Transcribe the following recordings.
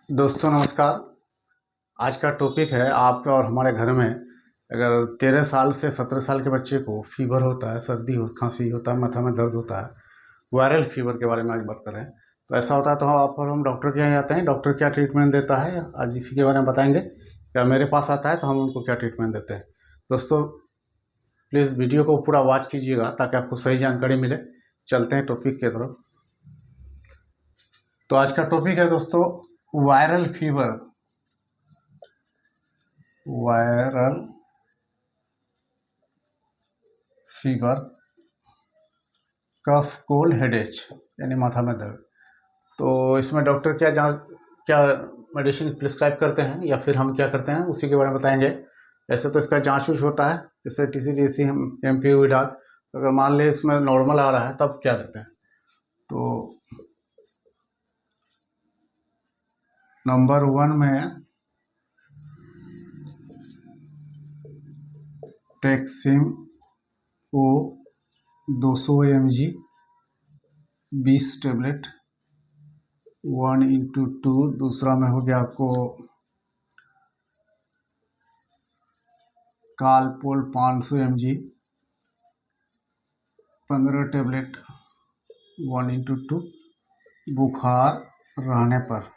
दोस्तों नमस्कार। आज का टॉपिक है आपके और हमारे घर में अगर 13 साल से 17 साल के बच्चे को फीवर होता है, सर्दी हो, खांसी होता है, माथा में दर्द होता है, वायरल फीवर के बारे में आज बात करें। तो ऐसा होता है तो हम डॉक्टर के यहाँ आते हैं। डॉक्टर क्या ट्रीटमेंट देता है आज इसी के बारे में बताएंगे। क्या मेरे पास आता है तो हम उनको क्या ट्रीटमेंट देते हैं। दोस्तों प्लीज़ वीडियो को पूरा वॉच कीजिएगा ताकि आपको सही जानकारी मिले। चलते हैं टॉपिक की तरफ। तो आज का टॉपिक है दोस्तों वायरल फीवर। वायरल फीवर, कफ, कोल्ड, हेडेच यानी माथा में दर्द। तो इसमें डॉक्टर क्या मेडिसिन प्रिस्क्राइब करते हैं या फिर हम क्या करते हैं उसी के बारे में बताएंगे। ऐसे तो इसका जांच उच होता है, जैसे TC हम MP विडाल। अगर मान लें इसमें नॉर्मल आ रहा है तब क्या देते हैं। तो नंबर 1 में टेक्सिम ओ 200 mg 20 टेबलेट 1/2। दूसरा में हो गया आपको कालपोल 500 mg 15 टेबलेट 1/2 बुखार रहने पर।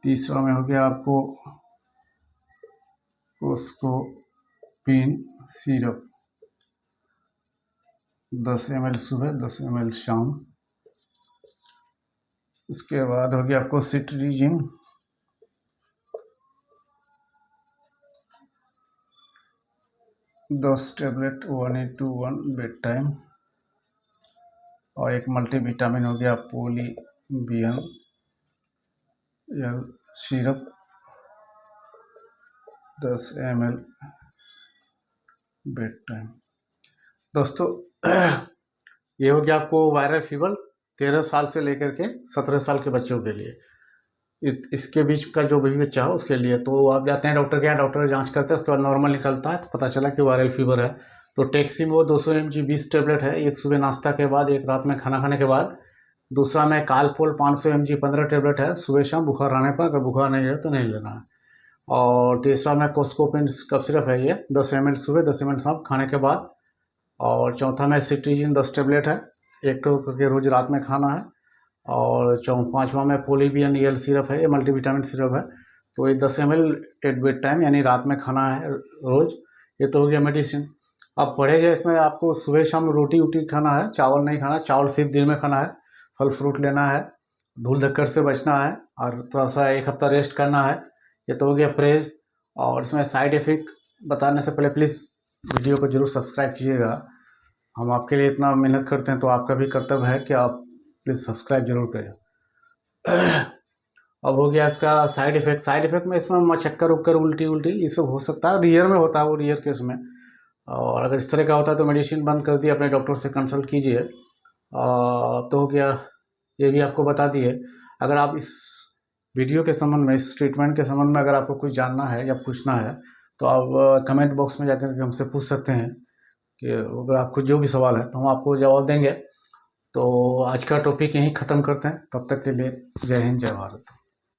तीसरा में हो गया आपको कोस्कोपिन सिरप 10 ml सुबह 10 ml शाम। उसके बाद हो गया आपको सिट्रीजिन 10 टेबलेट 1/1 बेड टाइम। और एक मल्टीविटामिन हो गया पोलीबियन सिरप 10 ml बेड टाइम। दोस्तों ये हो गया आपको वायरल फीवर 13 साल से लेकर के 17 साल के बच्चों के लिए। इसके बीच का जो भी बच्चा हो उसके लिए तो आप जाते हैं डॉक्टर के यहाँ, डॉक्टर जांच करते हैं, उसके बाद नॉर्मल निकलता है तो पता चला कि वायरल फीवर है। तो टेक्सिमो 200 mg 20 टेबलेट है, एक सुबह नाश्ता के बाद, एक रात में खाना खाने के बाद। दूसरा में कालपोल 500 mg 15 टेबलेट है, सुबह शाम बुखार आने पर। अगर बुखार नहीं है तो नहीं लेना है। और तीसरा में कोस्कोपिन कफ सिरप है, ये 10 ml सुबह 10 ml शाम खाने के बाद। और चौथा में सिट्रीजिन 10 टेबलेट है, एक तो करके रोज रात में खाना है। और पाँचवा में पोलीबियन सिरप है, ये मल्टीविटामिन सिरप है। तो ये 10 ml एट बेड टाइम यानी रात में खाना है रोज। ये तो हो गया मेडिसिन। अब पढ़ेगा इसमें आपको सुबह शाम रोटी वोटी खाना है, चावल नहीं खाना। चावल सिर्फ दिन में खाना है, फल फ्रूट लेना है, धूल धक्कर से बचना है और थोड़ा सा एक हफ्ता रेस्ट करना है। ये तो हो गया परहेज। और इसमें साइड इफेक्ट बताने से पहले प्लीज़ वीडियो को जरूर सब्सक्राइब कीजिएगा। हम आपके लिए इतना मेहनत करते हैं तो आपका भी कर्तव्य है कि आप प्लीज़ सब्सक्राइब जरूर करें। अब हो गया इसका साइड इफेक्ट। साइड इफेक्ट में इसमें चक्कर उक्कर उल्टी ये सब हो सकता है, रियर में होता है, वो रियर केस में। और अगर इस तरह का होता है तो मेडिसिन बंद कर दिए, अपने डॉक्टर से कंसल्ट कीजिए। तो हो गया, ये भी आपको बता दिए। अगर आप इस वीडियो के संबंध में, इस ट्रीटमेंट के संबंध में अगर आपको कुछ जानना है या पूछना है तो आप कमेंट बॉक्स में जाकर के हमसे पूछ सकते हैं कि अगर आपको जो भी सवाल है तो हम आपको जवाब देंगे। तो आज का टॉपिक यहीं ख़त्म करते हैं। तब तक के लिए जय हिंद, जय भारत।